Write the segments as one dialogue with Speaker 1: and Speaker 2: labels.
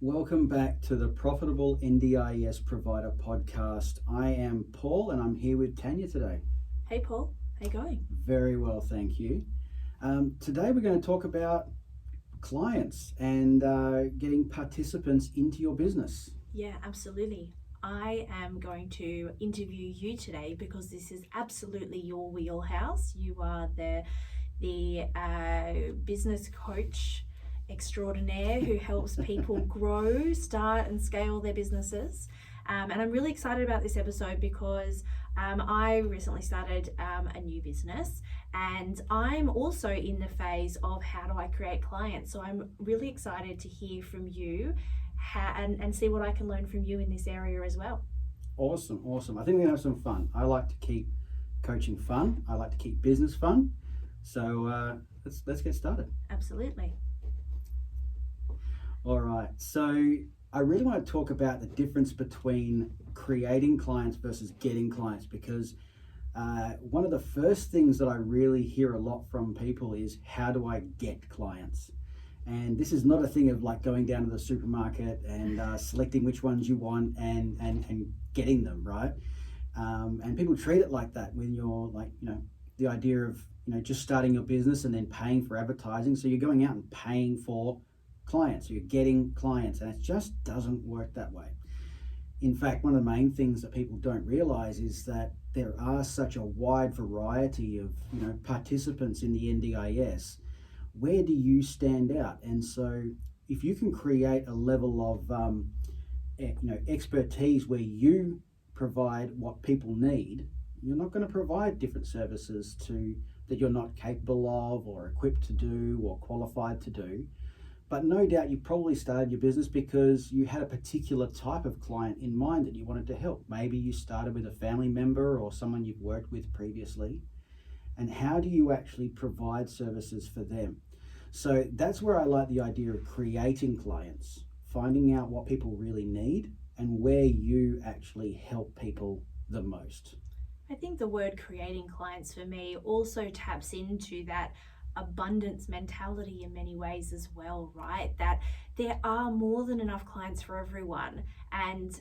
Speaker 1: Welcome back to the Profitable NDIS Provider podcast. I am Paul and I'm here with Tanya today.
Speaker 2: Hey Paul, how you going?
Speaker 1: Very well, thank you. Today we're going to talk about clients and getting participants into your business.
Speaker 2: Yeah, absolutely. I am going to interview you today because this is absolutely your wheelhouse. You are the business coach extraordinaire who helps people grow, start, and scale their businesses. And I'm really excited about this episode because I recently started a new business, and I'm also in the phase of how do I create clients. So I'm really excited to hear from you and see what I can learn from you in this area as well.
Speaker 1: Awesome. I think we're going to have some fun. I like to keep coaching fun. I like to keep business fun. So let's get started.
Speaker 2: Absolutely.
Speaker 1: All right. So I really want to talk about the difference between creating clients versus getting clients, because one of the first things that I really hear a lot from people is, how do I get clients? And this is not a thing of like going down to the supermarket and selecting which ones you want and getting them, right? And people treat it like that when you're like, the idea of, just starting your business and then paying for advertising. So you're going out and paying for clients, so you're getting clients, and it just doesn't work that way. In fact, one of the main things that people don't realize is that there are such a wide variety of participants in the NDIS. Where do you stand out? And so if you can create a level of expertise where you provide what people need, you're not going to provide different services that you're not capable of or equipped to do or qualified to do. But no doubt you probably started your business because you had a particular type of client in mind that you wanted to help. Maybe you started with a family member or someone you've worked with previously. And how do you actually provide services for them? So that's where I like the idea of creating clients, finding out what people really need and where you actually help people the most.
Speaker 2: I think the word creating clients for me also taps into that abundance mentality in many ways as well, right? That there are more than enough clients for everyone, and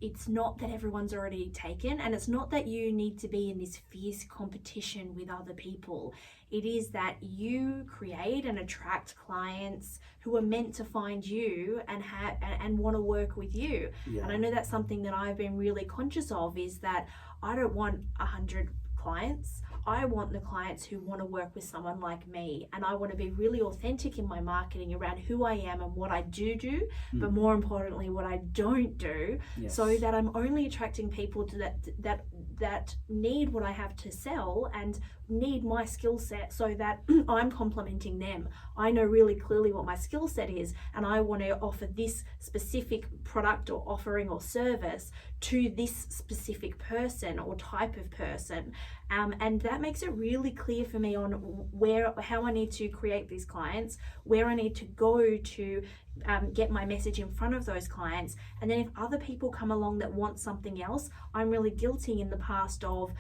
Speaker 2: it's not that everyone's already taken, and it's not that you need to be in this fierce competition with other people. It is that you create and attract clients who are meant to find you and want to work with you.
Speaker 1: Yeah.
Speaker 2: And I know that's something that I've been really conscious of, is that I don't want 100 clients. I want the clients who want to work with someone like me, and I want to be really authentic in my marketing around who I am and what I do, but more importantly, what I don't do.
Speaker 1: Yes.
Speaker 2: So that I'm only attracting people to that need what I have to sell and need my skill set, so that I'm complementing them. I know really clearly what my skill set is, and I want to offer this specific product or offering or service to this specific person or type of person. And that makes it really clear for me on how I need to create these clients, where I need to go to get my message in front of those clients. And then if other people come along that want something else, I'm really guilty in the past of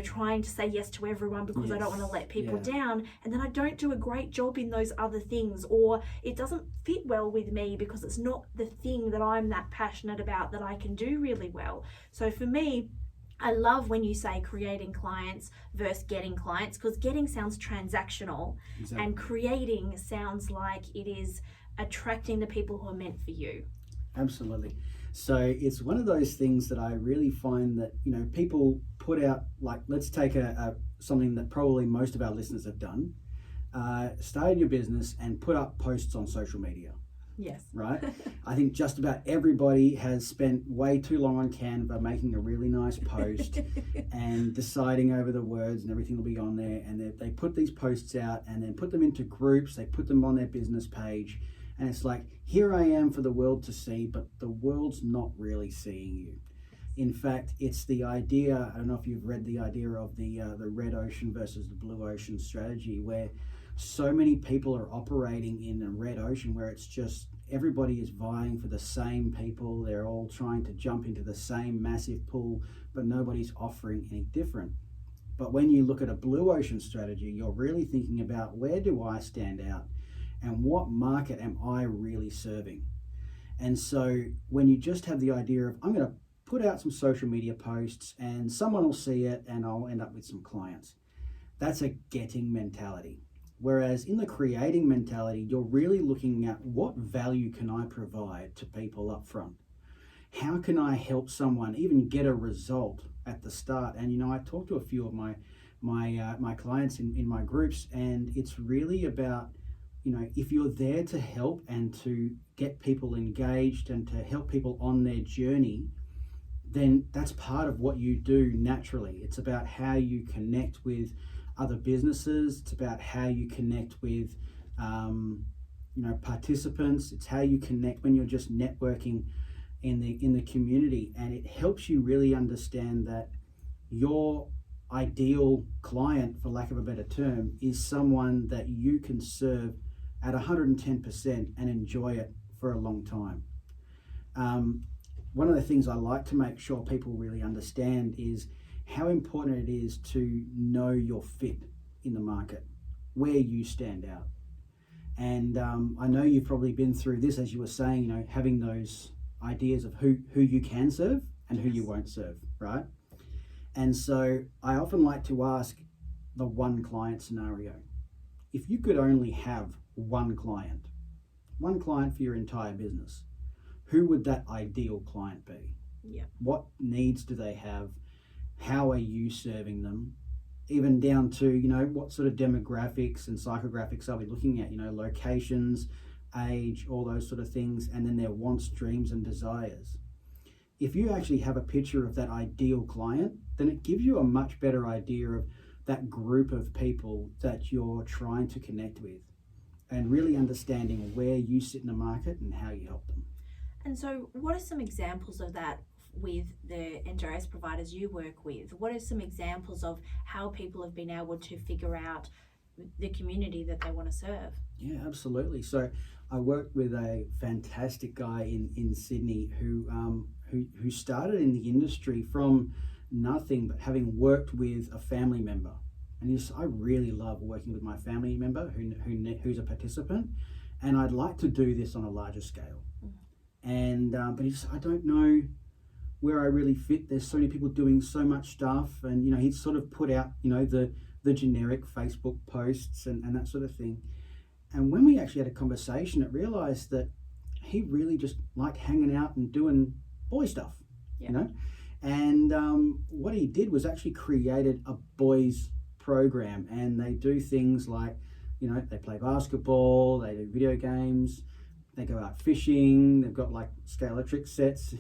Speaker 2: trying to say yes to everyone because I don't want to let people down, and then I don't do a great job in those other things, or it doesn't fit well with me because it's not the thing that I'm that passionate about that I can do really well. So for me, I love when you say creating clients versus getting clients, because getting sounds transactional. Exactly. And creating sounds like it is attracting the people who are meant for you.
Speaker 1: Absolutely. So it's one of those things that I really find that, people put out, like, let's take something that probably most of our listeners have done, started your business and put up posts on social media.
Speaker 2: Yes.
Speaker 1: Right? I think just about everybody has spent way too long on Canva making a really nice post and deciding over the words and everything will be on there. And they put these posts out and then put them into groups. They put them on their business page. And it's like, here I am for the world to see, but the world's not really seeing you. In fact, it's the idea, I don't know if you've read the idea of the red ocean versus the blue ocean strategy, where so many people are operating in a red ocean where it's just everybody is vying for the same people. They're all trying to jump into the same massive pool, but nobody's offering any different. But when you look at a blue ocean strategy, you're really thinking about, where do I stand out and what market am I really serving? And so when you just have the idea of, I'm going to put out some social media posts and someone will see it and I'll end up with some clients, that's a getting mentality. Whereas in the creating mentality, you're really looking at what value can I provide to people up front? How can I help someone even get a result at the start? And I talk to a few of my clients in my groups, and it's really about, if you're there to help and to get people engaged and to help people on their journey, then that's part of what you do naturally. It's about how you connect with other businesses. It's about how you connect with participants. It's how you connect when you're just networking in the community, and it helps you really understand that your ideal client, for lack of a better term, is someone that you can serve at 110% and enjoy it for a long time. One of the things I like to make sure people really understand is how important it is to know your fit in the market, where you stand out. And I know you've probably been through this, as you were saying, having those ideas of who you can serve and who you won't serve, right? And so I often like to ask the one client scenario. If you could only have one client for your entire business, who would that ideal client be?
Speaker 2: Yeah.
Speaker 1: What needs do they have? How are you serving them? Even down to, what sort of demographics and psychographics are we looking at? Locations, age, all those sort of things, and then their wants, dreams, and desires. If you actually have a picture of that ideal client, then it gives you a much better idea of that group of people that you're trying to connect with, and really understanding where you sit in the market and how you help them.
Speaker 2: And so what are some examples of that with the NDIS providers you work with? What are some examples of how people have been able to figure out the community that they want to serve?
Speaker 1: Yeah, absolutely. So I worked with a fantastic guy in Sydney who started in the industry from nothing, but having worked with a family member. And I really love working with my family member who's a participant, and I'd like to do this on a larger scale. And but I don't know where I really fit. There's so many people doing so much stuff, and he'd sort of put out the generic Facebook posts and that sort of thing. And when we actually had a conversation, it realized that he really just liked hanging out and doing boy stuff, And what he did was actually created a boys program, and they do things like, they play basketball, they do video games, they go out fishing, they've got like Scalextric sets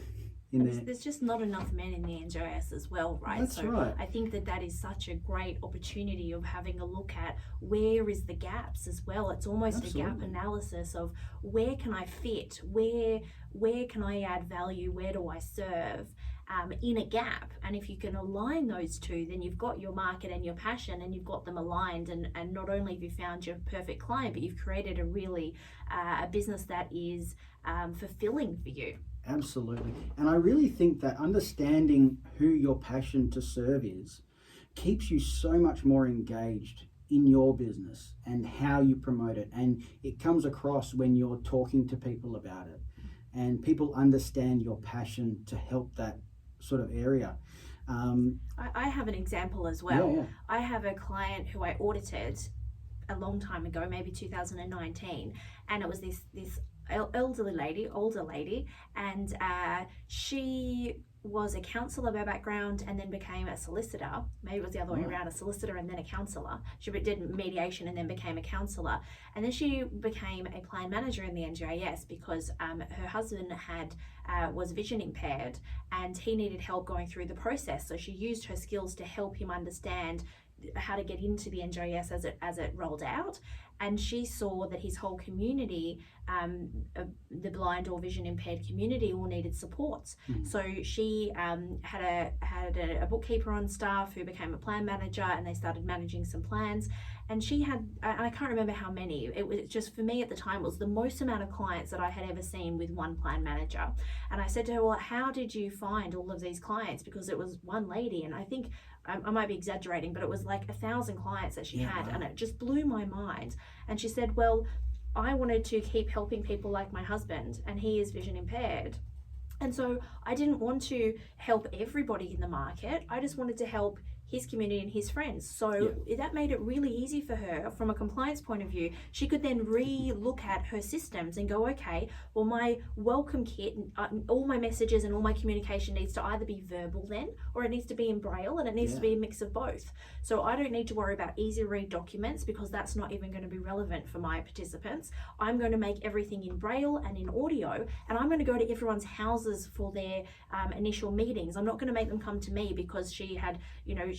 Speaker 1: in there.
Speaker 2: There's just not enough men in the NGIS as well, right?
Speaker 1: That's right.
Speaker 2: I think that is such a great opportunity of having a look at where is the gaps as well. It's almost
Speaker 1: Absolutely.
Speaker 2: a gap analysis of where can I fit, where can I add value, where do I serve in a gap. And if you can align those two, then you've got your market and your passion, and you've got them aligned, and not only have you found your perfect client, but you've created a really a business that is fulfilling for you.
Speaker 1: Absolutely. And I really think that understanding who your passion to serve is keeps you so much more engaged in your business and how you promote it. And it comes across when you're talking to people about it, and people understand your passion to help that sort of area.
Speaker 2: I have an example as well.
Speaker 1: Yeah.
Speaker 2: I have a client who I audited a long time ago, maybe 2019, and it was this older lady, and she was a counsellor by background and then became a solicitor. Maybe it was the other way around, a solicitor and then a counsellor. She did mediation and then became a counsellor. And then she became a plan manager in the NGIS because her husband was vision impaired, and he needed help going through the process. So she used her skills to help him understand how to get into the NGIS as it rolled out. And she saw that his whole community, the blind or vision impaired community, all needed supports. So she had a bookkeeper on staff who became a plan manager, and they started managing some plans. And she had, and I can't remember how many, it was just, for me at the time, it was the most amount of clients that I had ever seen with one plan manager. And I said to her, well, how did you find all of these clients? Because it was one lady, and I think, I might be exaggerating, but it was like 1,000 clients that she had, and it just blew my mind. And she said, well, I wanted to keep helping people like my husband, and he is vision impaired. And so I didn't want to help everybody in the market. I just wanted to help his community and his friends. So that made it really easy for her from a compliance point of view. She could then re-look at her systems and go, okay, well, my welcome kit, all my messages and all my communication needs to either be verbal then, or it needs to be in Braille, and it needs to be a mix of both. So I don't need to worry about easy read documents, because that's not even going to be relevant for my participants. I'm going to make everything in Braille and in audio, and I'm going to go to everyone's houses for their initial meetings. I'm not going to make them come to me because she had,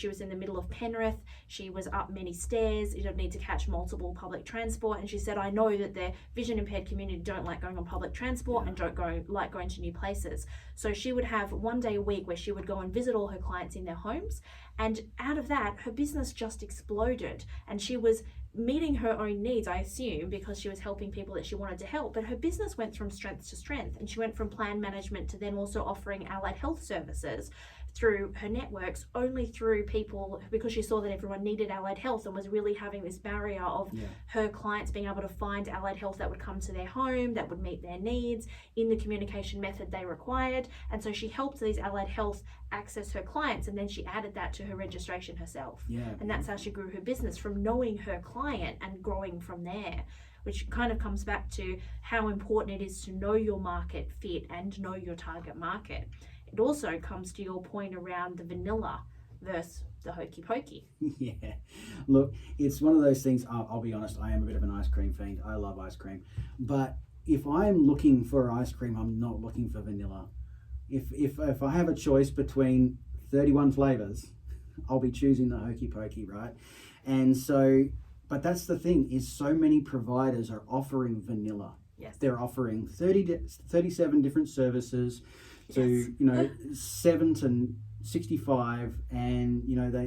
Speaker 2: she was in the middle of Penrith, she was up many stairs, you don't need to catch multiple public transport, and she said, I know that the vision impaired community don't like going on public transport and don't like going to new places. So she would have one day a week where she would go and visit all her clients in their homes, and out of that her business just exploded, and she was meeting her own needs, I assume, because she was helping people that she wanted to help, but her business went from strength to strength, and she went from plan management to then also offering allied health services through her networks, only through people, because she saw that everyone needed allied health and was really having this barrier of her clients being able to find allied health that would come to their home, that would meet their needs in the communication method they required. And so she helped these allied health access her clients, and then she added that to her registration herself. And that's how she grew her business, from knowing her client and growing from there, which kind of comes back to how important it is to know your market fit and know your target market. It also comes to your point around the vanilla versus the hokey pokey.
Speaker 1: Look, it's one of those things. I'll be honest, I am a bit of an ice cream fiend. I love ice cream. But if I'm looking for ice cream, I'm not looking for vanilla. If I have a choice between 31 flavors, I'll be choosing the hokey pokey, right? And so, but that's the thing, is so many providers are offering vanilla. They're offering 37 different services to 7 to 65, and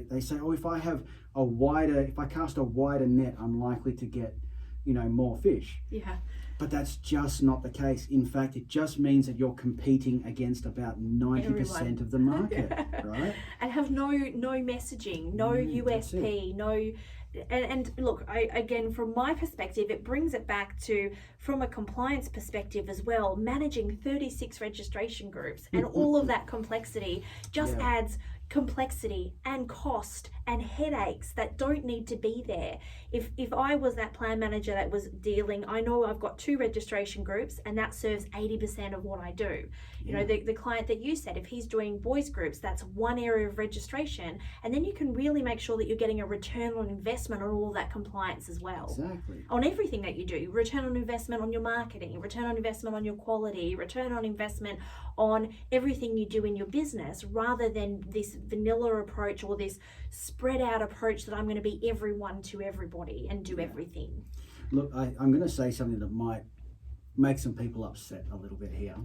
Speaker 1: they say, oh, if I cast a wider net, I'm likely to get more fish. But that's just not the case. In fact, it just means that you're competing against about 90% of the market, right?
Speaker 2: And have no messaging, no USP, no. And look, again, from my perspective, it brings it back to, from a compliance perspective as well, managing 36 registration groups and all of that complexity just adds complexity and cost and headaches that don't need to be there. If I was that plan manager that was dealing, I know I've got 2 registration groups and that serves 80% of what I do. The client that you said, if he's doing boys groups, that's one area of registration, and then you can really make sure that you're getting a return on investment on all of that compliance as well.
Speaker 1: Exactly.
Speaker 2: On everything that you do, return on investment on your marketing, return on investment on your quality, return on investment on everything you do in your business, rather than this vanilla approach or this spread out approach that I'm going to be everyone to everybody and do everything.
Speaker 1: Look, I'm going to say something that might make some people upset a little bit here,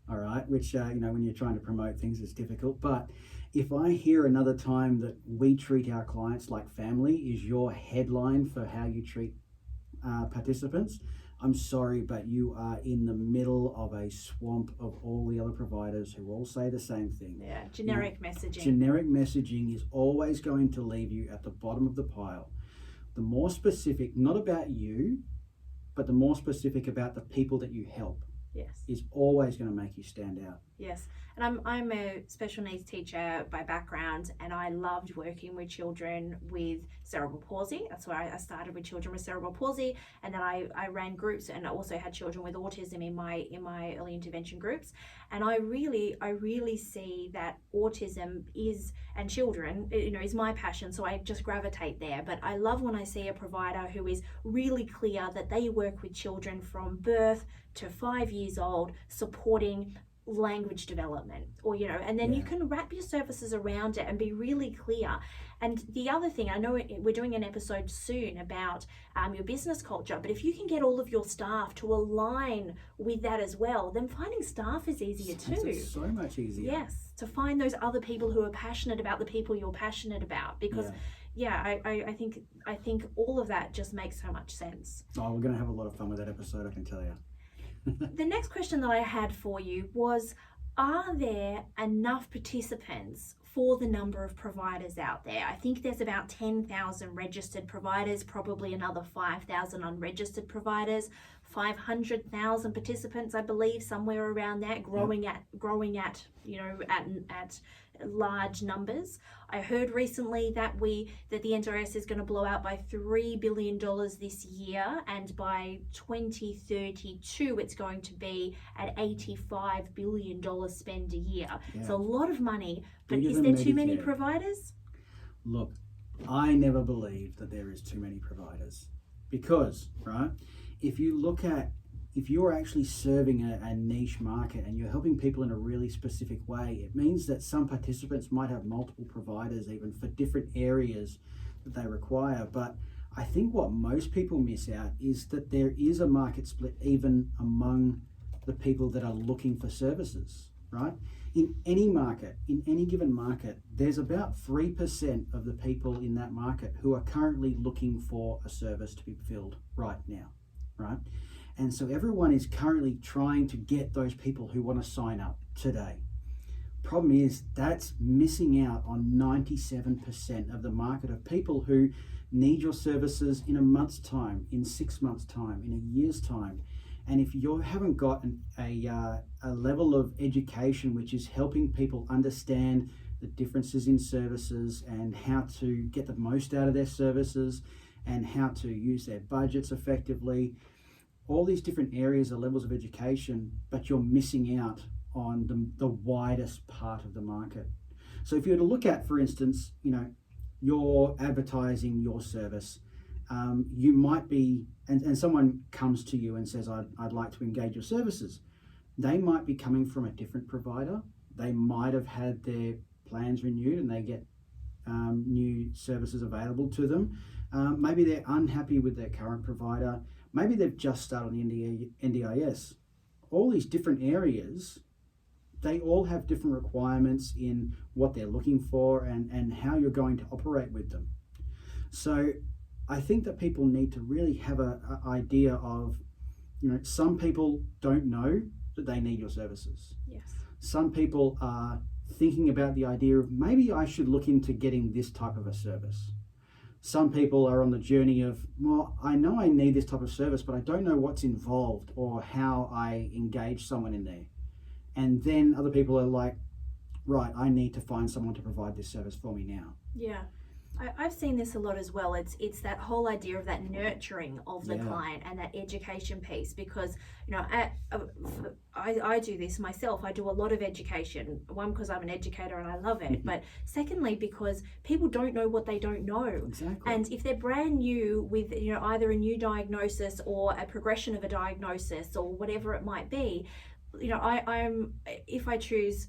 Speaker 1: all right, which when you're trying to promote things, it's difficult. But if I hear another time that we treat our clients like family is your headline for how you treat participants, I'm sorry, but you are in the middle of a swamp of all the other providers who all say the same thing.
Speaker 2: Generic messaging.
Speaker 1: Generic messaging is always going to leave you at the bottom of the pile. The more specific, not about you, but the more specific about the people that you help, is always going to make you stand out.
Speaker 2: And I'm a special needs teacher by background, and I loved working with children with cerebral palsy. That's why I started with children with cerebral palsy, and then I ran groups, and I also had children with autism in my early intervention groups. And I really see that autism and children is my passion, so I just gravitate there. But I love when I see a provider who is really clear that they work with children from birth to 5 years old, supporting language development, or and then you can wrap your services around it and be really clear. And the other thing, I know we're doing an episode soon about your business culture, but if you can get all of your staff to align with that as well, then finding staff is easier too.
Speaker 1: It's so much easier.
Speaker 2: To find those other people who are passionate about the people you're passionate about, because I think all of that just makes so much sense.
Speaker 1: Oh, we're going to have a lot of fun with that episode, I can tell you.
Speaker 2: The next question that I had for you was, are there enough participants for the number of providers out there? I think there's about 10,000 registered providers, probably another 5,000 unregistered providers, 500,000 participants, I believe, somewhere around that, growing at at large numbers. I heard recently that the NDIS is going to blow out by $3 billion this year, and by 2032 it's going to be at $85 billion spend a year.
Speaker 1: Yeah.
Speaker 2: It's a lot of money, but
Speaker 1: Bigger
Speaker 2: is
Speaker 1: than
Speaker 2: there too many
Speaker 1: Medicare.
Speaker 2: providers?
Speaker 1: Look, I never believed that there is too many providers because, right, if you're actually serving a niche market and you're helping people in a really specific way, it means that some participants might have multiple providers even for different areas that they require. But I think what most people miss out is that there is a market split even among the people that are looking for services, right? In any market, in any given market, there's about 3% of the people in that market who are currently looking for a service to be filled right now, right? And so everyone is currently trying to get those people who want to sign up today. Problem is that's missing out on 97% of the market of people who need your services in a month's time, in 6 months' time, in a year's time. And if you haven't got a level of education which is helping people understand the differences in services and how to get the most out of their services and how to use their budgets effectively, all these different areas are levels of education, but you're missing out on the widest part of the market. So if you were to look at, for instance, you're advertising your service, you might be, and someone comes to you and says, I'd like to engage your services. They might be coming from a different provider. They might have had their plans renewed and they get new services available to them. Maybe they're unhappy with their current provider. Maybe they've just started on the NDIS. All these different areas, they all have different requirements in what they're looking for and how you're going to operate with them. So I think that people need to really have an idea of, some people don't know that they need your services.
Speaker 2: Yes.
Speaker 1: Some people are thinking about the idea of maybe I should look into getting this type of a service. Some people are on the journey of, well, I know I need this type of service, but I don't know what's involved or how I engage someone in there. And then other people are like, right, I need to find someone to provide this service for me now.
Speaker 2: Yeah. I've seen this a lot as well. It's that whole idea of that nurturing of the client and that education piece, because I do this myself. I do a lot of education. One, because I'm an educator and I love it, but secondly because people don't know what they don't know.
Speaker 1: Exactly.
Speaker 2: And if they're brand new with either a new diagnosis or a progression of a diagnosis or whatever it might be, I'm if I choose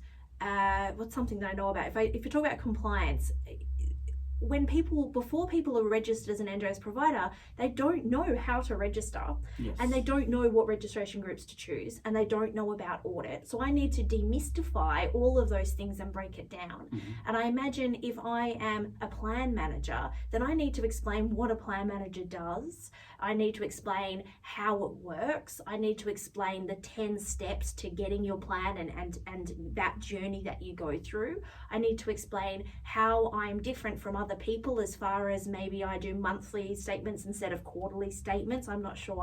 Speaker 2: what's something that I know about, if you talk about compliance, before people are registered as an NDIS provider, they don't know how to register.
Speaker 1: Yes.
Speaker 2: And they don't know what registration groups to choose, and they don't know about audit. So I need to demystify all of those things and break it down.
Speaker 1: Mm-hmm.
Speaker 2: And I imagine if I am a plan manager, then I need to explain what a plan manager does. I need to explain how it works. I need to explain the 10 steps to getting your plan and that journey that you go through. I need to explain how I'm different from other people as far as maybe I do monthly statements instead of quarterly statements. I'm not sure.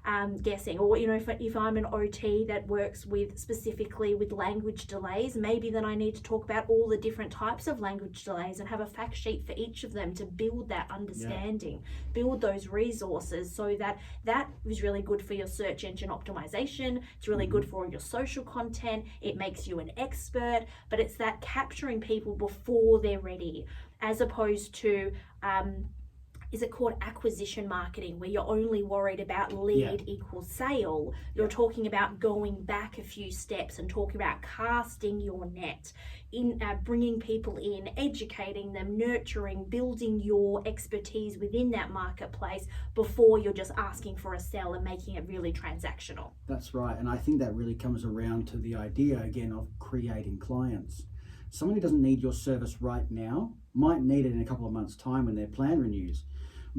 Speaker 2: I'm guessing. Or if I'm an OT that works specifically with language delays, maybe then I need to talk about all the different types of language delays and have a fact sheet for each of them to build that understanding, build those resources, so that is really good for your search engine optimization. It's really good for your social content. It makes you an expert, but it's that capturing people before they're ready, as opposed to is it called acquisition marketing, where you're only worried about lead equals sale? You're talking about going back a few steps and talking about casting your net, in bringing people in, educating them, nurturing, building your expertise within that marketplace before you're just asking for a sell and making it really transactional.
Speaker 1: That's right. And I think that really comes around to the idea, again, of creating clients. Someone who doesn't need your service right now might need it in a couple of months' time when their plan renews.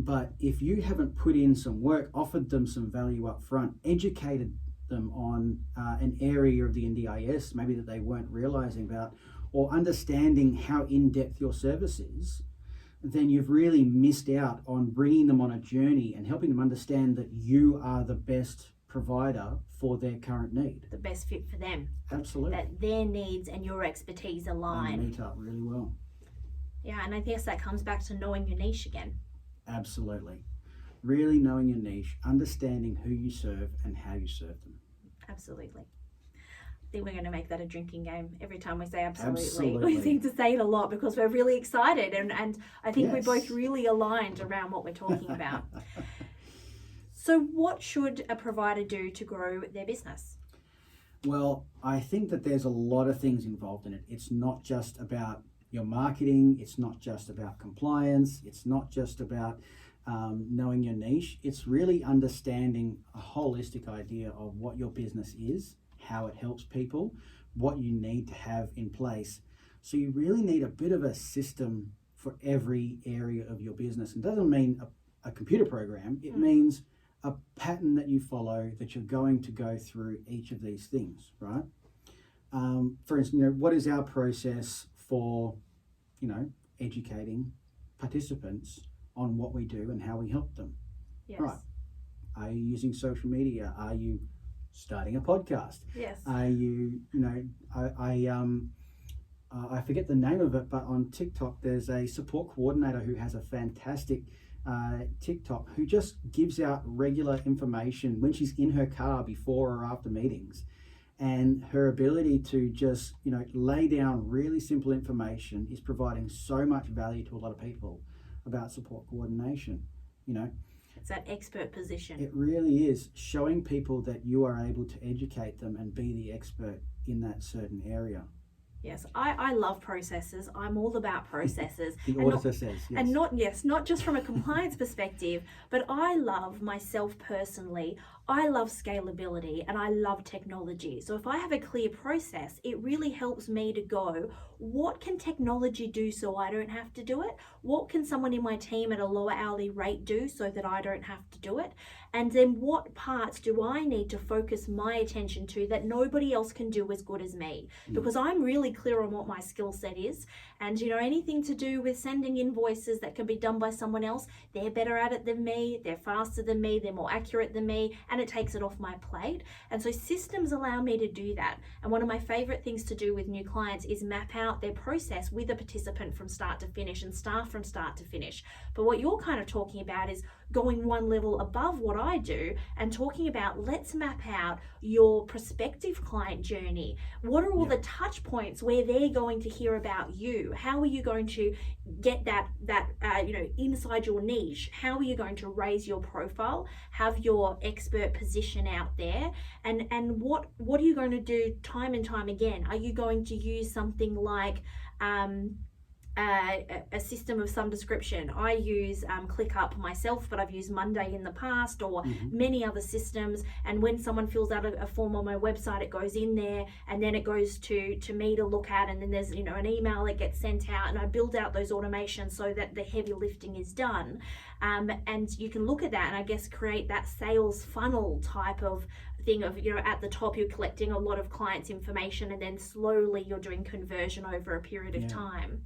Speaker 1: But if you haven't put in some work, offered them some value up front, educated them on an area of the NDIS maybe that they weren't realizing about, or understanding how in-depth your service is, then you've really missed out on bringing them on a journey and helping them understand that you are the best provider for their current need.
Speaker 2: The best fit for them.
Speaker 1: Absolutely.
Speaker 2: That their needs and your expertise align.
Speaker 1: And meet up really well.
Speaker 2: Yeah, and I guess that comes back to knowing your niche again.
Speaker 1: Absolutely. Really knowing your niche, understanding who you serve and how you serve them.
Speaker 2: Absolutely. I think we're going to make that a drinking game. Every time we say absolutely.
Speaker 1: Absolutely.
Speaker 2: We seem to say it a lot because we're really excited, and I think we're
Speaker 1: Yes.
Speaker 2: both really aligned around what we're talking about. So what should a provider do to grow their business?
Speaker 1: Well, I think that there's a lot of things involved in it. It's not just about your marketing. It's not just about compliance. It's not just about knowing your niche. It's really understanding a holistic idea of what your business is, how it helps people, what you need to have in place. So you really need a bit of a system for every area of your business. It doesn't mean a computer program. It means a pattern that you follow, that you're going to go through each of these things, right? For instance, what is our process for, educating participants on what we do and how we help them?
Speaker 2: Yes.
Speaker 1: Right. Are you using social media? Are you starting a podcast?
Speaker 2: Yes.
Speaker 1: Are you, I forget the name of it, but on TikTok there's a support coordinator who has a fantastic TikTok who just gives out regular information when she's in her car before or after meetings. And her ability to just, lay down really simple information is providing so much value to a lot of people about support coordination.
Speaker 2: It's that expert position.
Speaker 1: It really is showing people that you are able to educate them and be the expert in that certain area.
Speaker 2: Yes, I love processes. I'm all about processes.
Speaker 1: The auditor says, yes.
Speaker 2: And not just from a compliance perspective, but I love myself personally. I love scalability and I love technology. So if I have a clear process, it really helps me to go, what can technology do so I don't have to do it? What can someone in my team at a lower hourly rate do so that I don't have to do it? And then what parts do I need to focus my attention to that nobody else can do as good as me? Because I'm really clear on what my skill set is. And anything to do with sending invoices that can be done by someone else, they're better at it than me, they're faster than me, they're more accurate than me, and it takes it off my plate. And so systems allow me to do that. And one of my favorite things to do with new clients is map out their process with a participant from start to finish and staff from start to finish. But what you're kind of talking about is going one level above what I do and talking about, let's map out your prospective client journey. What are all the touch points where they're going to hear about you? How are you going to get that inside your niche? How are you going to raise your profile, have your expert position out there? And what are you going to do time and time again? Are you going to use something like a system of some description? I use ClickUp myself, but I've used Monday in the past, or many other systems. And when someone fills out a form on my website, it goes in there, and then it goes to me to look at, and then there's an email that gets sent out, and I build out those automations so that the heavy lifting is done. And you can look at that and I guess create that sales funnel type of thing of, at the top you're collecting a lot of clients' information, and then slowly you're doing conversion over a period of time.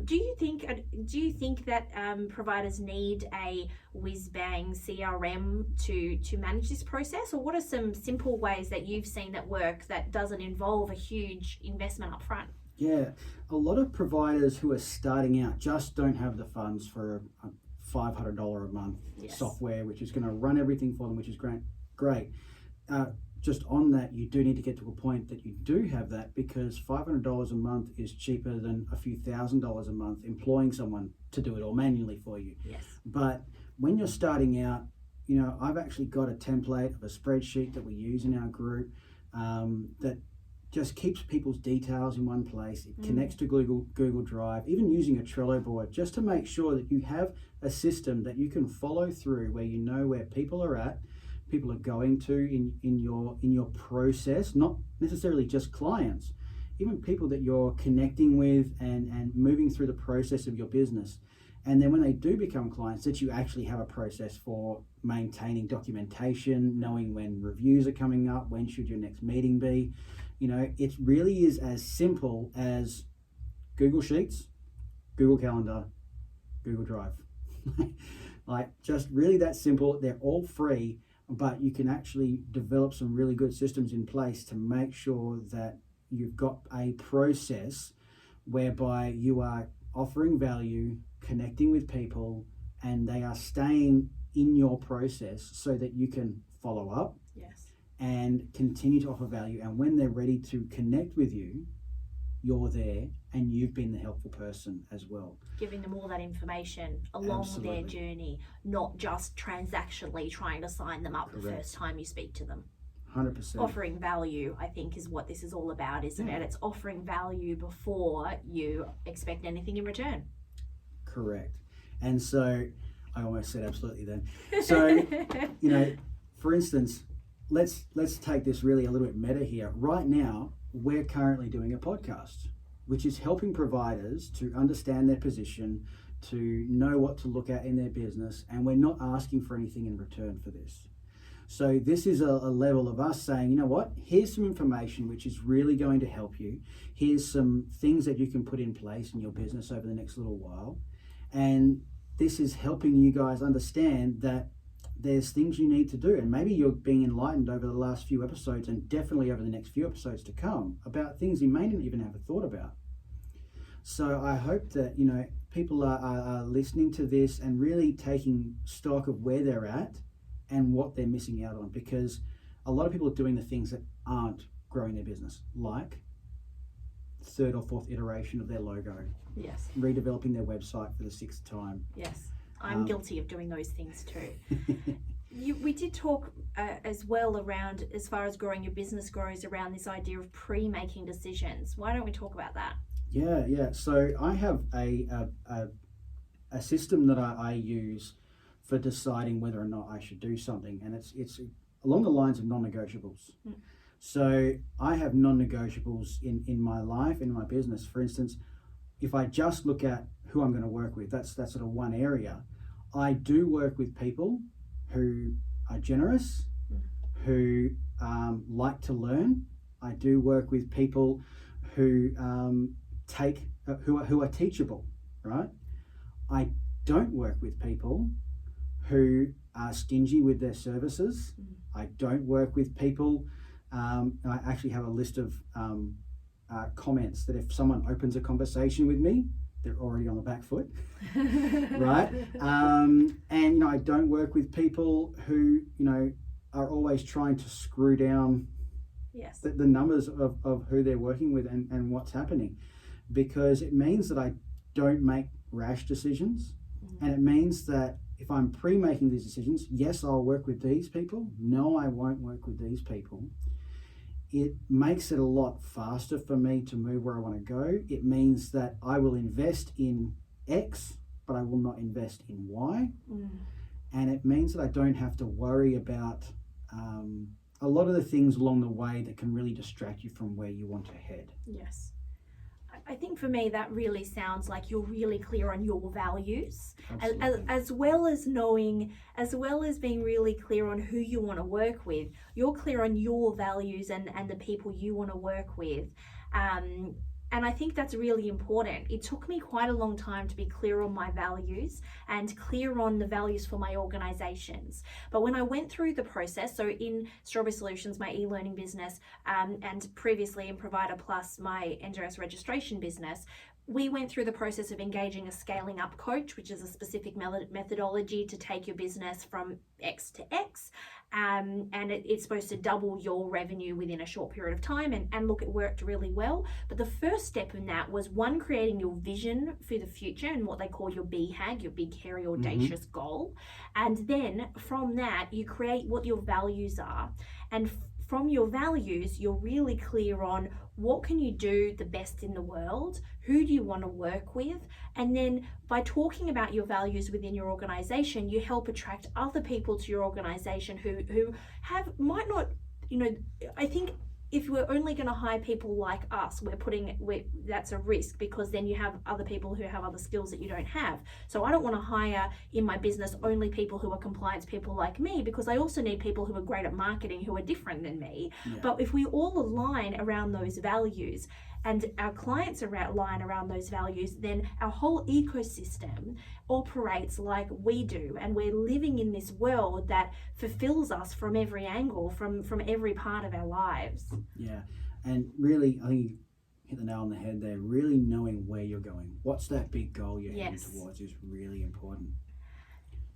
Speaker 2: Do you think that providers need a whiz-bang CRM to manage this process, or what are some simple ways that you've seen that work that doesn't involve a huge investment up front?
Speaker 1: Yeah, a lot of providers who are starting out just don't have the funds for a $500 a month software, which is going to run everything for them, which is great. Just on that, you do need to get to a point that you do have that, because $500 a month is cheaper than a few $1,000s a month employing someone to do it all manually for you.
Speaker 2: Yes.
Speaker 1: But when you're starting out, I've actually got a template of a spreadsheet that we use in our group that just keeps people's details in one place. It connects to Google Drive, even using a Trello board, just to make sure that you have a system that you can follow through, where you know where people are at, people are going to in your process, not necessarily just clients, even people that you're connecting with and moving through the process of your business. And then when they do become clients, that you actually have a process for maintaining documentation, knowing when reviews are coming up, when should your next meeting be. It really is as simple as Google Sheets, Google Calendar, Google Drive. Like, just really that simple. They're all free, but you can actually develop some really good systems in place to make sure that you've got a process whereby you are offering value, connecting with people, and they are staying in your process so that you can follow up and continue to offer value. And when they're ready to connect with you, you're there and you've been the helpful person as well.
Speaker 2: Giving them all that information along their journey, not just transactionally trying to sign them up the first time you speak to them.
Speaker 1: 100%.
Speaker 2: Offering value, I think, is what this is all about, isn't it? It's offering value before you expect anything in return.
Speaker 1: Correct. And so, I almost said absolutely then. So, for instance, let's take this really a little bit meta here. Right now, we're currently doing a podcast, which is helping providers to understand their position, to know what to look at in their business, and we're not asking for anything in return for this. So this is a level of us saying, you know what, here's some information which is really going to help you. Here's some things that you can put in place in your business over the next little while. And this is helping you guys understand that there's things you need to do. And maybe you're being enlightened over the last few episodes, and definitely over the next few episodes to come, about things you may not even have a thought about. So I hope that, people are listening to this and really taking stock of where they're at and what they're missing out on, because a lot of people are doing the things that aren't growing their business, like third or fourth iteration of their logo.
Speaker 2: Yes.
Speaker 1: Redeveloping their website for the 6th time.
Speaker 2: Yes. I'm guilty of doing those things too. We did talk as well around, as far as growing your business grows, around this idea of pre-making decisions. Why don't we talk about that?
Speaker 1: Yeah. So I have a system that I use for deciding whether or not I should do something, and it's along the lines of non-negotiables. So I have non-negotiables in my life, in my business. For instance, if I just look at who I'm going to work with, that's sort of one area. I do work with people who are generous, who like to learn. I do work with people who who are teachable, right? I don't work with people who are stingy with their services. I don't work with people. I actually have a list of comments that if someone opens a conversation with me, they're already on the back foot, right? And I don't work with people who are always trying to screw down the numbers of who they're working with and what's happening, because it means that I don't make rash decisions, and it means that if I'm pre-making these decisions, yes, I'll work with these people. No, I won't work with these people. It makes it a lot faster for me to move where I want to go. It means that I will invest in X, but I will not invest in Y. And it means that I don't have to worry about a lot of the things along the way that can really distract you from where you want to head.
Speaker 2: Yes. I think for me that really sounds like you're really clear on your values, as well as being really clear on who you want to work with. You're clear on your values and the people you want to work with. And I think that's really important. It took me quite a long time to be clear on my values and clear on the values for my organizations. But when I went through the process, so in Strawberry Solutions, my e-learning business, and previously in Provider Plus, my NGS registration business, we went through the process of engaging a scaling up coach, which is a specific methodology to take your business from X to X. And it's supposed to double your revenue within a short period of time. And look, it worked really well. But the first step in that was, one, creating your vision for the future and what they call your BHAG, your big, hairy, audacious goal. And then from that, you create what your values are. And from your values, you're really clear on what can you do the best in the world, who do you want to work with, and then by talking about your values within your organization, you help attract other people to your organization who might not, I think if we're only going to hire people like us, that's a risk, because then you have other people who have other skills that you don't have. So I don't want to hire in my business only people who are compliance people like me, because I also need people who are great at marketing who are different than me.
Speaker 1: Yeah.
Speaker 2: But if we all align around those values and our clients align around those values, then our whole ecosystem operates like we do, and we're living in this world that fulfills us from every angle, from every part of our lives.
Speaker 1: Yeah, and really, I think you hit the nail on the head there. Really knowing where you're going, what's that big goal you're heading towards, is really important.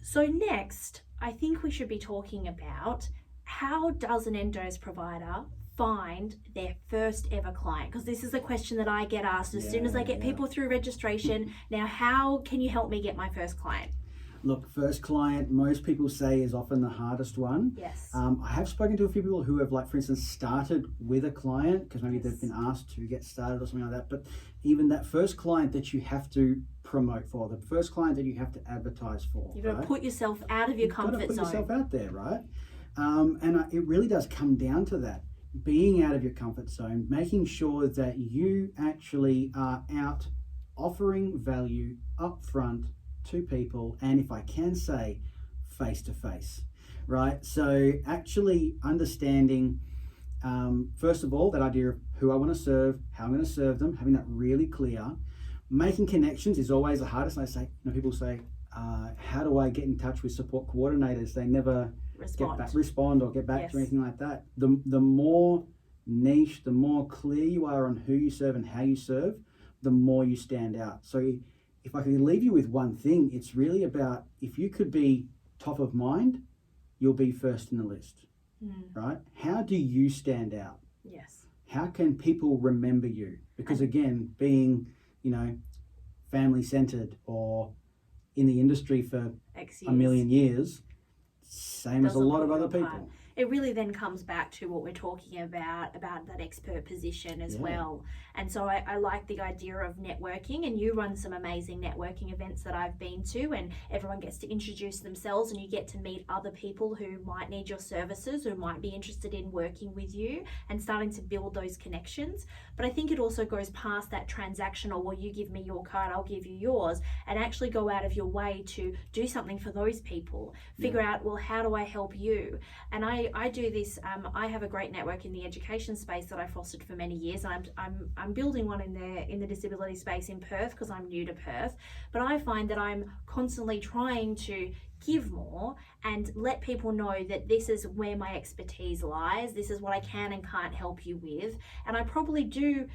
Speaker 2: So next, I think we should be talking about, how does an endos provider find their first ever client? Because this is a question that I get asked as soon as I get people through registration. Now, how can you help me get my first client?
Speaker 1: Look, first client, most people say, is often the hardest one.
Speaker 2: Yes.
Speaker 1: I have spoken to a few people who have, like, for instance, started with a client because maybe
Speaker 2: Yes.
Speaker 1: they've been asked to get started or something like that. But even that first client that you have to promote for, the first client that you have to advertise for,
Speaker 2: You've got
Speaker 1: right?
Speaker 2: to put yourself out of your comfort
Speaker 1: You've got to put
Speaker 2: zone.
Speaker 1: yourself out there, right? It really does come down to that. Being out of your comfort zone, making sure that you actually are out offering value up front to people, and if I can say, face to face, right? So actually understanding, first of all, that idea of who I want to serve, how I'm going to serve them, having that really clear. Making connections is always the hardest. And I say, people say, how do I get in touch with support coordinators? They never respond or get back to anything like that. The more niche, the more clear you are on who you serve and how you serve, the more you stand out. So if I could leave you with one thing, it's really about, if you could be top of mind, you'll be first in the list, right? How do you stand out?
Speaker 2: Yes.
Speaker 1: How can people remember you? Because again, being, family centered or in the industry for a million years, same as a lot of other people.
Speaker 2: It really then comes back to what we're talking about that expert position as well. And so I like the idea of networking, and you run some amazing networking events that I've been to, and everyone gets to introduce themselves, and you get to meet other people who might need your services, who might be interested in working with you, and starting to build those connections. But I think it also goes past that transactional, well, you give me your card, I'll give you yours, and actually go out of your way to do something for those people. Figure out, well, how do I help you? And I do this. I have a great network in the education space that I fostered for many years, and I'm building one in the disability space in Perth, because I'm new to Perth. But I find that I'm constantly trying to give more and let people know that this is where my expertise lies. This is what I can and can't help you with. And I probably do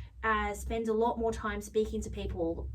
Speaker 2: spend a lot more time speaking to people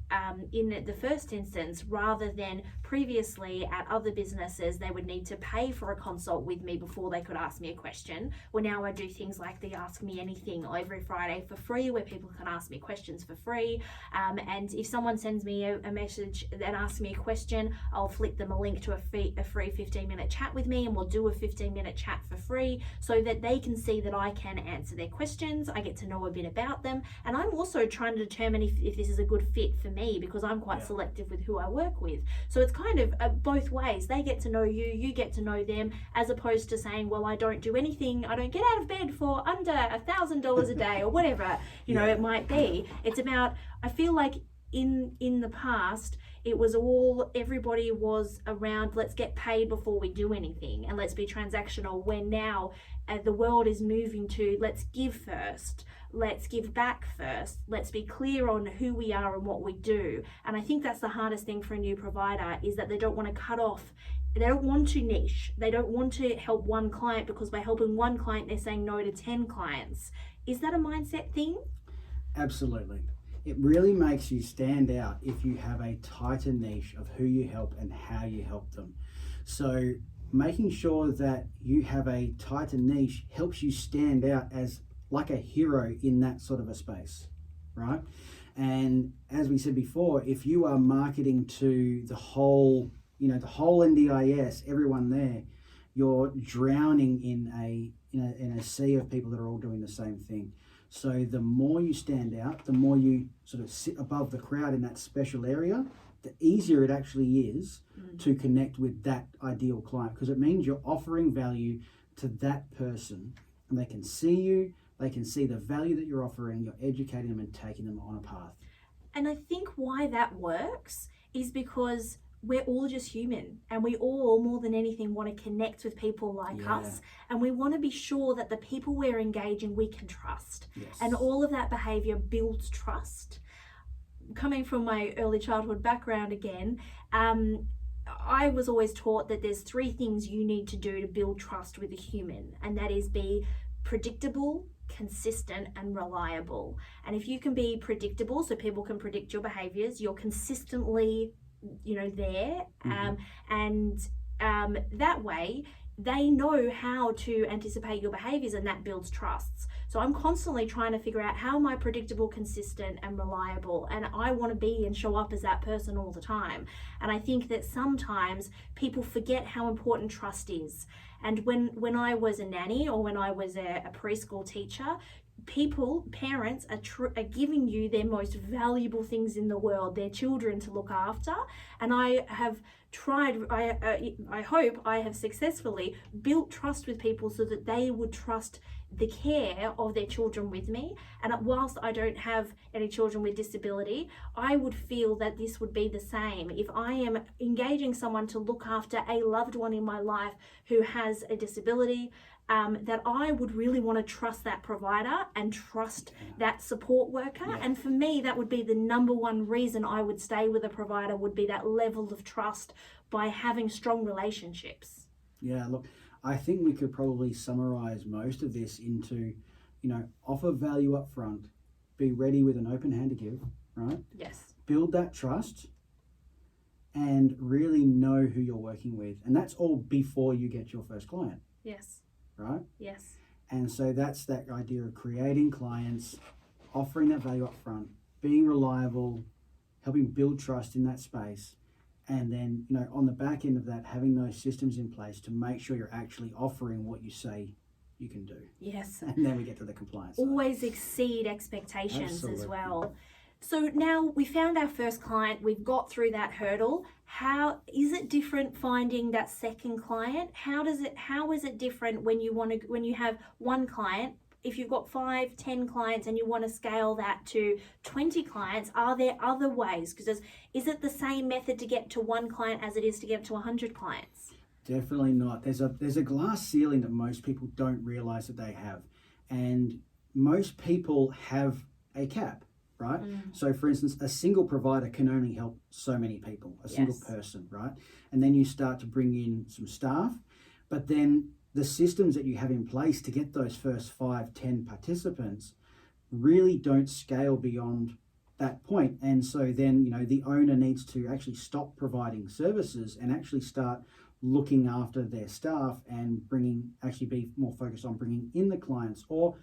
Speaker 2: in the first instance, rather than previously at other businesses they would need to pay for a consult with me before they could ask me a question. Well, now I do things like the Ask Me Anything every Friday for free, where people can ask me questions for free. And if someone sends me a message and asks me a question, I'll flick them a link to a free 15-minute chat with me, and we'll do a 15-minute chat for free, so that they can see that I can answer their questions. I get to know a bit about them, and I'm also trying to determine if this is a good fit for me, because I'm quite selective with who I work with. So it's kind of both ways. They get to know you, you get to know them, as opposed to saying, well, I don't do anything, I don't get out of bed for under $1,000 a day or whatever it might be. It's about, I feel like in the past, it was everybody was around, let's get paid before we do anything, and let's be transactional, when now the world is moving to, let's give first, let's give back first, let's be clear on who we are and what we do. And I think that's the hardest thing for a new provider, is that they don't want to cut off. They don't want to niche. They don't want to help one client, because by helping one client, they're saying no to 10 clients. Is that a mindset thing?
Speaker 1: Absolutely. It really makes you stand out if you have a tighter niche of who you help and how you help them. So making sure that you have a tighter niche helps you stand out as like a hero in that sort of a space, right? And as we said before, if you are marketing to the whole NDIS, everyone there, you're drowning in a sea of people that are all doing the same thing. So the more you stand out, the more you sort of sit above the crowd in that special area, the easier it actually is to connect with that ideal client, because it means you're offering value to that person, and they can see you, They can see the value that you're offering, you're educating them and taking them on a path.
Speaker 2: And I think why that works is because we're all just human, and we all, more than anything, want to connect with people like
Speaker 1: Yeah.
Speaker 2: us, and we want to be sure that the people we're engaging we can trust.
Speaker 1: Yes.
Speaker 2: And all of that behavior builds trust. Coming from my early childhood background again, I was always taught that there's 3 things you need to do to build trust with a human, and that is be predictable, consistent, and reliable. And if you can be predictable, so people can predict your behaviors, you're consistently, there, and that way they know how to anticipate your behaviors, and that builds trusts. So I'm constantly trying to figure out, how am I predictable, consistent, and reliable? And I want to be and show up as that person all the time. And I think that sometimes people forget how important trust is. And when I was a nanny, or when I was a preschool teacher, parents are giving you their most valuable things in the world, their children to look after. And I have tried, I hope I have successfully built trust with people so that they would trust the care of their children with me. And whilst I don't have any children with disability, I would feel that this would be the same if I am engaging someone to look after a loved one in my life who has a disability. That I would really want to trust that provider and trust that support worker.
Speaker 1: Yeah.
Speaker 2: And for me, that would be the number one reason I would stay with a provider, would be that level of trust by having strong relationships.
Speaker 1: Yeah, look, I think we could probably summarize most of this into, offer value up front, be ready with an open hand to give, right?
Speaker 2: Yes.
Speaker 1: Build that trust and really know who you're working with. And that's all before you get your first client.
Speaker 2: Yes.
Speaker 1: Right?
Speaker 2: Yes.
Speaker 1: And so that's that idea of creating clients, offering that value up front, being reliable, helping build trust in that space. And then, on the back end of that, having those systems in place to make sure you're actually offering what you say you can do.
Speaker 2: Yes.
Speaker 1: And then we get to the compliance side.
Speaker 2: Always exceed expectations
Speaker 1: Absolutely.
Speaker 2: as well. So now we found our first client, we've got through that hurdle. How is it different finding that second client? How is it different when you have one client? If you've got 5, 10 clients and you want to scale that to 20 clients, are there other ways? Because is it the same method to get to one client as it is to get to 100 clients?
Speaker 1: Definitely not. There's a glass ceiling that most people don't realize that they have. And most people have a cap. Right? So for instance, a single provider can only help so many people, a single person, right? And then you start to bring in some staff, but then the systems that you have in place to get those first 5, 10 participants really don't scale beyond that point. And so then, the owner needs to actually stop providing services and actually start looking after their staff and be more focused on bringing in the clients or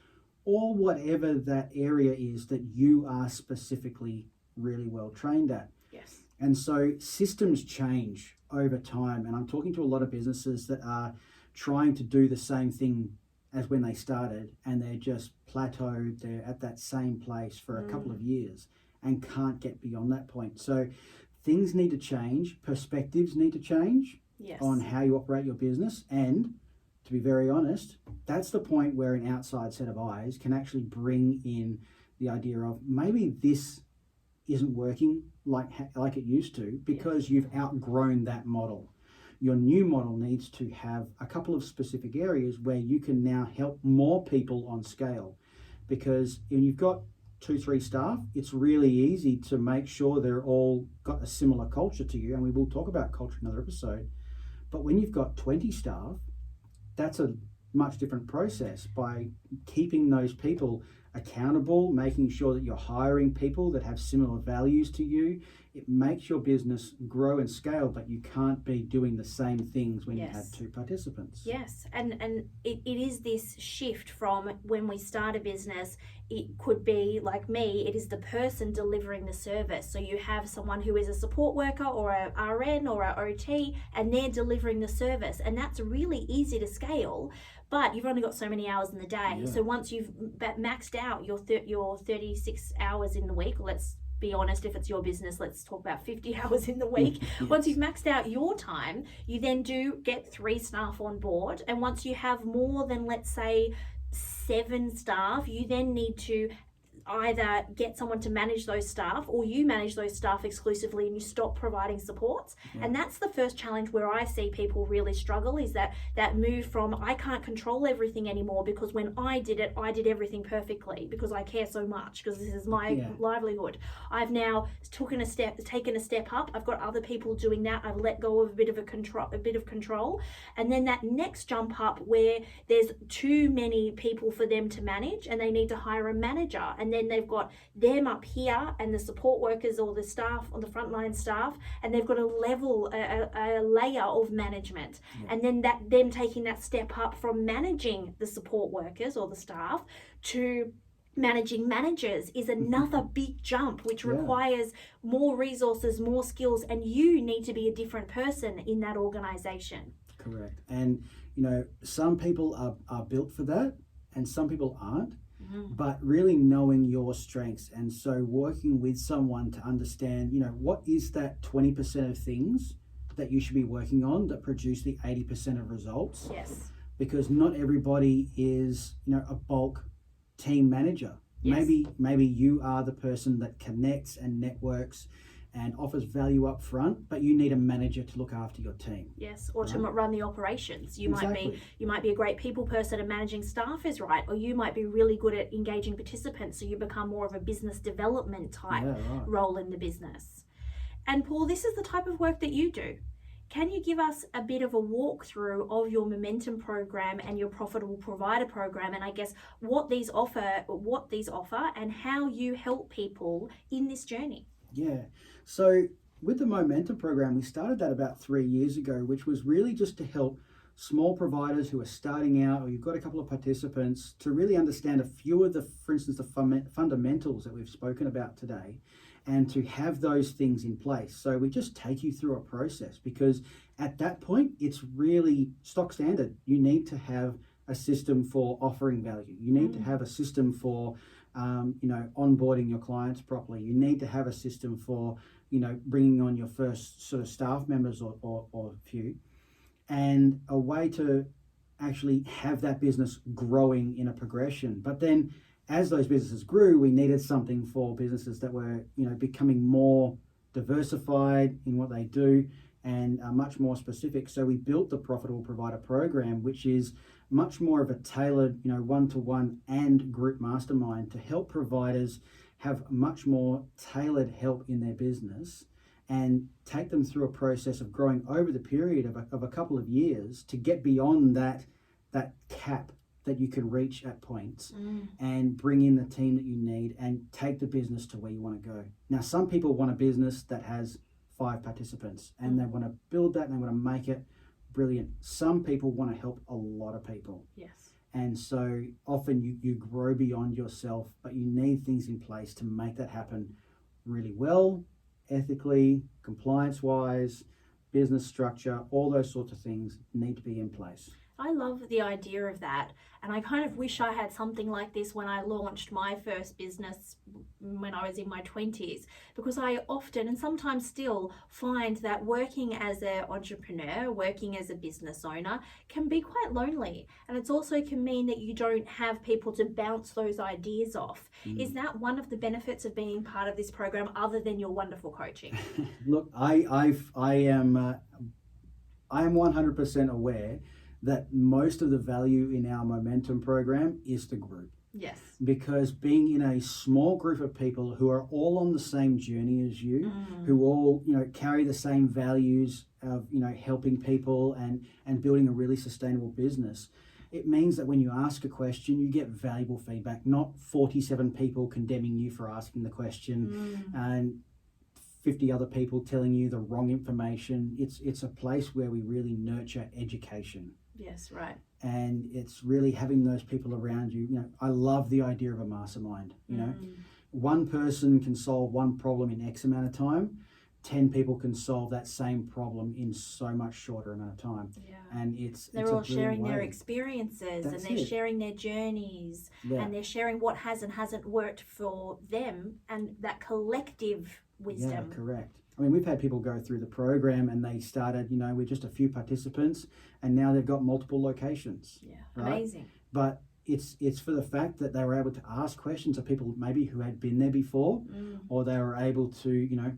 Speaker 1: whatever that area is that you are specifically really well trained at.
Speaker 2: Yes.
Speaker 1: And so systems change over time. And I'm talking to a lot of businesses that are trying to do the same thing as when they started, and they're just plateaued. They're at that same place for a couple of years and can't get beyond that point. So things need to change. Perspectives need to change on how you operate your business. And to be very honest, that's the point where an outside set of eyes can actually bring in the idea of maybe this isn't working like it used to because you've outgrown that model. Your new model needs to have a couple of specific areas where you can now help more people on scale, because when you've got 2, 3 staff, it's really easy to make sure they're all got a similar culture to you, and we will talk about culture in another episode. But when you've got 20 staff, that's a much different process. By keeping those people accountable, making sure that you're hiring people that have similar values to you, it makes your business grow and scale, but you can't be doing the same things when you have 2 participants.
Speaker 2: Yes, and it is this shift from when we start a business. It could be like me, it is the person delivering the service. So you have someone who is a support worker or a RN or a OT, and they're delivering the service. And that's really easy to scale, but you've only got so many hours in the day.
Speaker 1: Yeah.
Speaker 2: So once you've maxed out your 36 hours in the week, let's be honest, if it's your business, let's talk about 50 hours in the week.
Speaker 1: Yes.
Speaker 2: Once you've maxed out your time, you then do get 3 staff on board. And once you have more than, let's say, 7 staff, you then need to either get someone to manage those staff, or you manage those staff exclusively and you stop providing supports. And that's the first challenge where I see people really struggle, is that move from, I can't control everything anymore because when I did it, I did everything perfectly because I care so much, because this is my livelihood. I've now taken a step up. I've got other people doing that. I've let go of a bit of control. And then that next jump up where there's too many people for them to manage and they need to hire a manager, and then they've got them up here and the support workers or the staff on the frontline staff, and they've got a layer of management. And then them taking that step up from managing the support workers or the staff to managing managers is another big jump, which requires more resources, more skills, and you need to be a different person in that organization.
Speaker 1: Correct. And some people are built for that and some people aren't. But really knowing your strengths, and so working with someone to understand, what is that 20% of things that you should be working on that produce the 80% of results.
Speaker 2: Yes.
Speaker 1: Because not everybody is, a bulk team manager.
Speaker 2: Yes.
Speaker 1: Maybe you are the person that connects and networks and offers value up front, but you need a manager to look after your team.
Speaker 2: Yes, or to run the operations. You
Speaker 1: Exactly.
Speaker 2: might be a great people person and managing staff is right, or you might be really good at engaging participants, so you become more of a business development type role in the business. And Paul, this is the type of work that you do. Can you give us a bit of a walkthrough of your Momentum program and your Profitable Provider program, and I guess what these offer and how you help people in this journey?
Speaker 1: Yeah. So with the Momentum program, we started that about 3 years ago, which was really just to help small providers who are starting out, or you've got a couple of participants, to really understand a few of for instance, the fundamentals that we've spoken about today, and to have those things in place. So we just take you through a process, because at that point, it's really stock standard. You need to have a system for offering value. You need to have a system for onboarding your clients properly. You need to have a system for, bringing on your first sort of staff members or few, and a way to actually have that business growing in a progression. But then as those businesses grew, we needed something for businesses that were, becoming more diversified in what they do and are much more specific. So we built the Profitable Provider program, which is much more of a tailored, one-to-one and group mastermind to help providers have much more tailored help in their business and take them through a process of growing over the period of a couple of years to get beyond that cap that you can reach at points and bring in the team that you need and take the business to where you want to go. Now, some people want a business that has 5 participants and they want to build that and they want to make it brilliant. Some people want to help a lot of people.
Speaker 2: Yes.
Speaker 1: And so often you grow beyond yourself, but you need things in place to make that happen really well, ethically, compliance-wise, business structure, all those sorts of things need to be in place.
Speaker 2: I love the idea of that, and I kind of wish I had something like this when I launched my first business when I was in my 20s, because I often and sometimes still find that working as an entrepreneur, working as a business owner can be quite lonely, and it also can mean that you don't have people to bounce those ideas off. Is that one of the benefits of being part of this program, other than your wonderful coaching?
Speaker 1: Look, I am 100% aware that most of the value in our Momentum program is the group.
Speaker 2: Yes.
Speaker 1: Because being in a small group of people who are all on the same journey as you, who all, carry the same values of, helping people and building a really sustainable business, it means that when you ask a question, you get valuable feedback, not 47 people condemning you for asking the question and 50 other people telling you the wrong information. It's a place where we really nurture education.
Speaker 2: Yes, right.
Speaker 1: And it's really having those people around you. I love the idea of a mastermind. One person can solve one problem in X amount of time. 10 people can solve that same problem in so much shorter amount of time.
Speaker 2: Yeah.
Speaker 1: And
Speaker 2: they're all sharing their experiences, and they're sharing their journeys, and they're sharing what has and hasn't worked for them, and that collective wisdom.
Speaker 1: Yeah, correct. I mean, we've had people go through the program and they started, with just a few participants, and now they've got multiple locations.
Speaker 2: Yeah,
Speaker 1: right?
Speaker 2: amazing.
Speaker 1: But it's for the fact that they were able to ask questions of people maybe who had been there before, or they were able to, you know,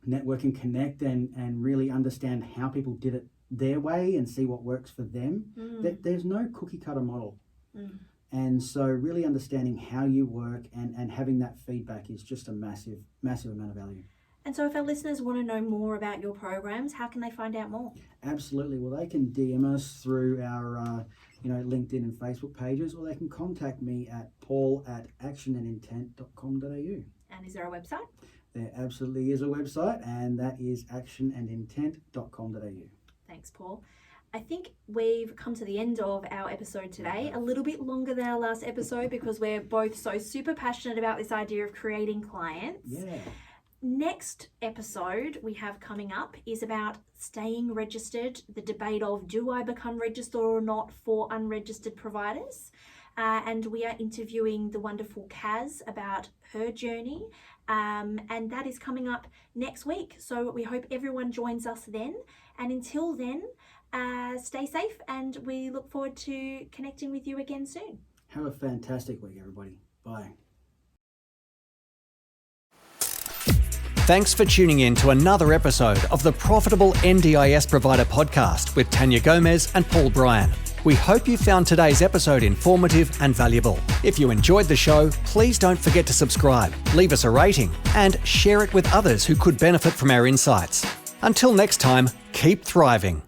Speaker 1: network and connect and really understand how people did it their way and see what works for them. There's no cookie cutter model. And so really understanding how you work and having that feedback is just a massive amount of value.
Speaker 2: And so if our listeners want to know more about your programs, how can they find out more?
Speaker 1: Absolutely. Well, they can DM us through our LinkedIn and Facebook pages, or they can contact me at paul@actionandintent.com.au.
Speaker 2: And is there a website?
Speaker 1: There absolutely is a website, and that is actionandintent.com.au.
Speaker 2: Thanks, Paul. I think we've come to the end of our episode today, a little bit longer than our last episode because we're both so super passionate about this idea of creating clients.
Speaker 1: Yeah.
Speaker 2: Next episode we have coming up is about staying registered, the debate of do I become registered or not for unregistered providers? And we are interviewing the wonderful Kaz about her journey, and that is coming up next week. So we hope everyone joins us then. And until then, stay safe, and we look forward to connecting with you again soon.
Speaker 1: Have a fantastic week, everybody. Bye.
Speaker 3: Thanks for tuning in to another episode of the Profitable NDIS Provider podcast with Tanya Gomez and Paul Bryan. We hope you found today's episode informative and valuable. If you enjoyed the show, please don't forget to subscribe, leave us a rating, and share it with others who could benefit from our insights. Until next time, keep thriving.